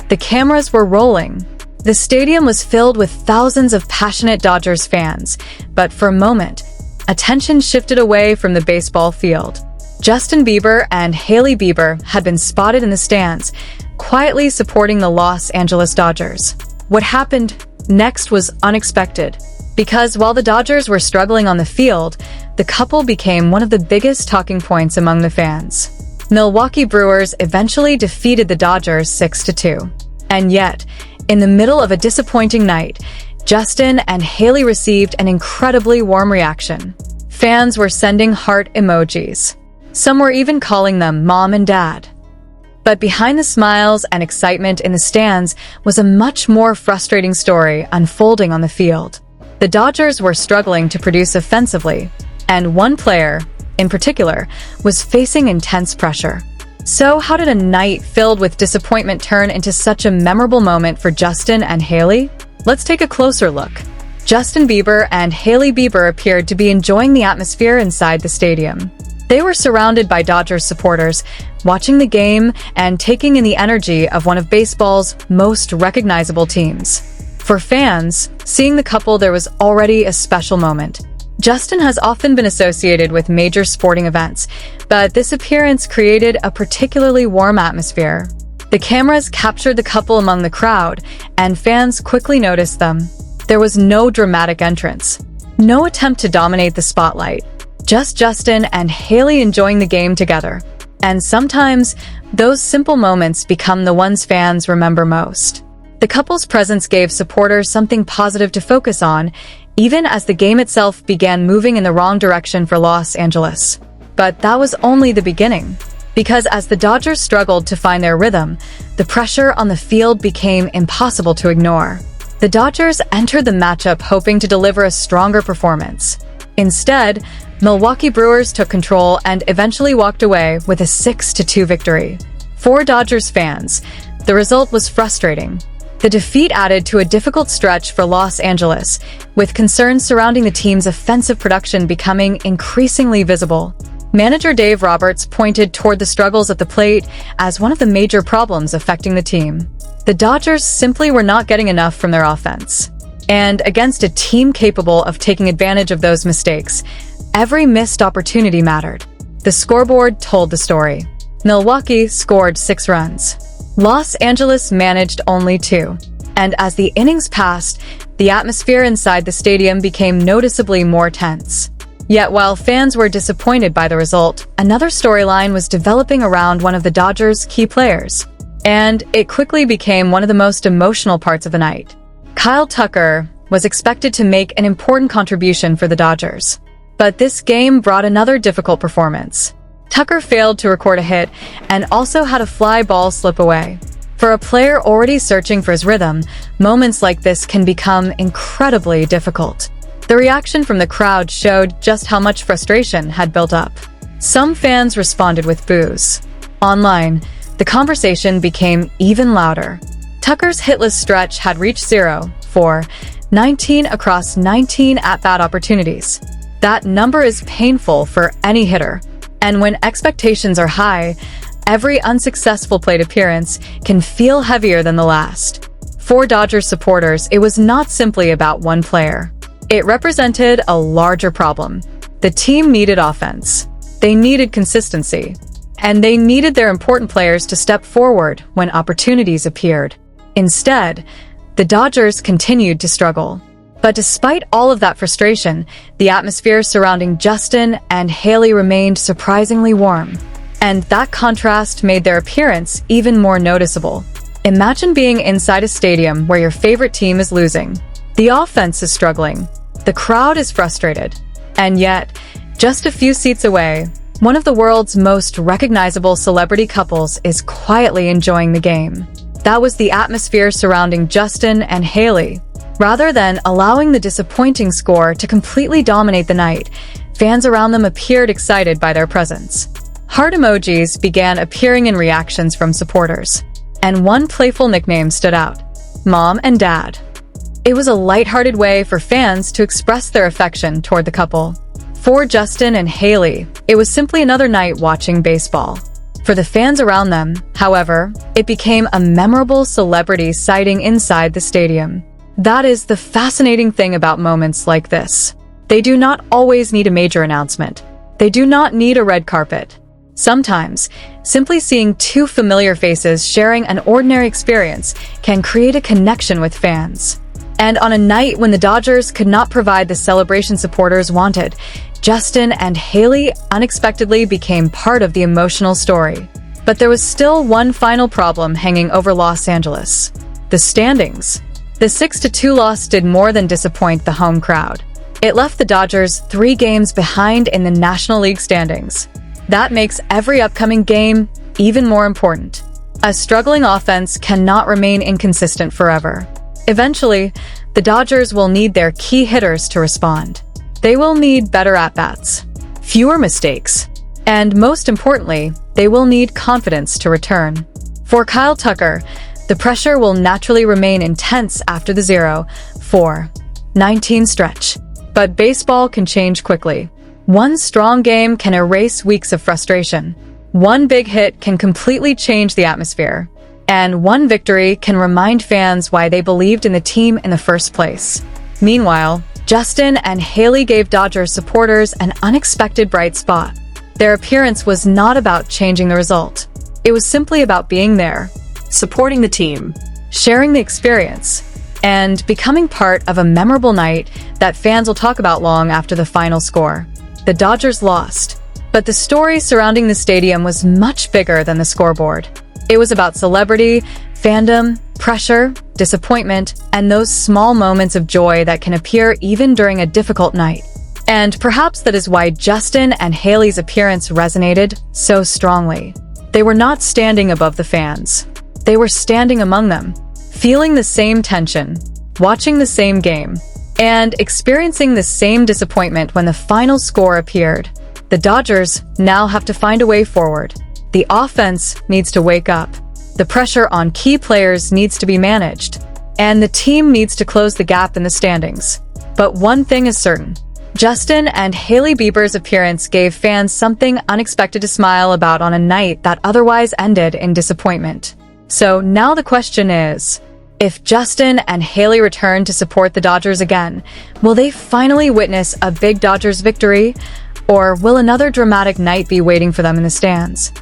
The cameras were rolling. The stadium was filled with thousands of passionate Dodgers fans, but for a moment, attention shifted away from the baseball field. Justin Bieber and Hailey Bieber had been spotted in the stands, quietly supporting the Los Angeles Dodgers. What happened next was unexpected, because while the Dodgers were struggling on the field, the couple became one of the biggest talking points among the fans. Milwaukee Brewers eventually defeated the Dodgers 6-2. And yet, in the middle of a disappointing night, Justin and Hailey received an incredibly warm reaction. Fans were sending heart emojis. Some were even calling them Mom and Dad. But behind the smiles and excitement in the stands was a much more frustrating story unfolding on the field. The Dodgers were struggling to produce offensively, and one player, in particular, was facing intense pressure. So how did a night filled with disappointment turn into such a memorable moment for Justin and Hailey? Let's take a closer look. Justin Bieber and Hailey Bieber appeared to be enjoying the atmosphere inside the stadium. They were surrounded by Dodgers supporters, watching the game and taking in the energy of one of baseball's most recognizable teams. For fans, seeing the couple there was already a special moment. Justin has often been associated with major sporting events, but this appearance created a particularly warm atmosphere. The cameras captured the couple among the crowd, and fans quickly noticed them. There was no dramatic entrance, no attempt to dominate the spotlight. Just Justin and Hailey enjoying the game together. And sometimes, those simple moments become the ones fans remember most. The couple's presence gave supporters something positive to focus on, even as the game itself began moving in the wrong direction for Los Angeles. But that was only the beginning. Because as the Dodgers struggled to find their rhythm, the pressure on the field became impossible to ignore. The Dodgers entered the matchup hoping to deliver a stronger performance. Instead, Milwaukee Brewers took control and eventually walked away with a 6-2 victory. For Dodgers fans, the result was frustrating. The defeat added to a difficult stretch for Los Angeles, with concerns surrounding the team's offensive production becoming increasingly visible. Manager Dave Roberts pointed toward the struggles at the plate as one of the major problems affecting the team. The Dodgers simply were not getting enough from their offense. And against a team capable of taking advantage of those mistakes, every missed opportunity mattered. The scoreboard told the story. Milwaukee scored 6 runs. Los Angeles managed only 2. And as the innings passed, the atmosphere inside the stadium became noticeably more tense. Yet while fans were disappointed by the result, another storyline was developing around one of the Dodgers' key players. And it quickly became one of the most emotional parts of the night. Kyle Tucker was expected to make an important contribution for the Dodgers. But this game brought another difficult performance. Tucker failed to record a hit and also had a fly ball slip away. For a player already searching for his rhythm, moments like this can become incredibly difficult. The reaction from the crowd showed just how much frustration had built up. Some fans responded with boos. Online, the conversation became even louder. Tucker's hitless stretch had reached 0 for 19 across 19 at-bat opportunities. That number is painful for any hitter. And when expectations are high, every unsuccessful plate appearance can feel heavier than the last. For Dodgers supporters, it was not simply about one player. It represented a larger problem. The team needed offense. They needed consistency. And they needed their important players to step forward when opportunities appeared. Instead, the Dodgers continued to struggle. But despite all of that frustration, the atmosphere surrounding Justin and Hailey remained surprisingly warm. And that contrast made their appearance even more noticeable. Imagine being inside a stadium where your favorite team is losing. The offense is struggling. The crowd is frustrated. And yet, just a few seats away, one of the world's most recognizable celebrity couples is quietly enjoying the game. That was the atmosphere surrounding Justin and Hailey. Rather than allowing the disappointing score to completely dominate the night, fans around them appeared excited by their presence. Heart emojis began appearing in reactions from supporters. And one playful nickname stood out: Mom and Dad. It was a lighthearted way for fans to express their affection toward the couple. For Justin and Hailey, it was simply another night watching baseball. For the fans around them, however, it became a memorable celebrity sighting inside the stadium. That is the fascinating thing about moments like this. They do not always need a major announcement. They do not need a red carpet. Sometimes, simply seeing two familiar faces sharing an ordinary experience can create a connection with fans. And on a night when the Dodgers could not provide the celebration supporters wanted, Justin and Hailey unexpectedly became part of the emotional story. But there was still one final problem hanging over Los Angeles: the standings. The 6-2 loss did more than disappoint the home crowd. It left the Dodgers 3 games behind in the National League standings. That makes every upcoming game even more important. A struggling offense cannot remain inconsistent forever. Eventually, the Dodgers will need their key hitters to respond. They will need better at-bats, fewer mistakes, and most importantly, they will need confidence to return. For Kyle Tucker, the pressure will naturally remain intense after the 0-4-19 stretch. But baseball can change quickly. One strong game can erase weeks of frustration. One big hit can completely change the atmosphere. And one victory can remind fans why they believed in the team in the first place. Meanwhile, Justin and Hailey gave Dodgers supporters an unexpected bright spot. Their appearance was not about changing the result. It was simply about being there, supporting the team, sharing the experience, and becoming part of a memorable night that fans will talk about long after the final score. The Dodgers lost, but the story surrounding the stadium was much bigger than the scoreboard. It was about celebrity, fandom, pressure, disappointment, and those small moments of joy that can appear even during a difficult night. And perhaps that is why Justin and Hailey's appearance resonated so strongly. They were not standing above the fans. They were standing among them, feeling the same tension, watching the same game, and experiencing the same disappointment when the final score appeared. The Dodgers now have to find a way forward. The offense needs to wake up. The pressure on key players needs to be managed. And the team needs to close the gap in the standings. But one thing is certain. Justin and Hailey Bieber's appearance gave fans something unexpected to smile about on a night that otherwise ended in disappointment. So now the question is, if Justin and Hailey return to support the Dodgers again, will they finally witness a big Dodgers victory? Or will another dramatic night be waiting for them in the stands?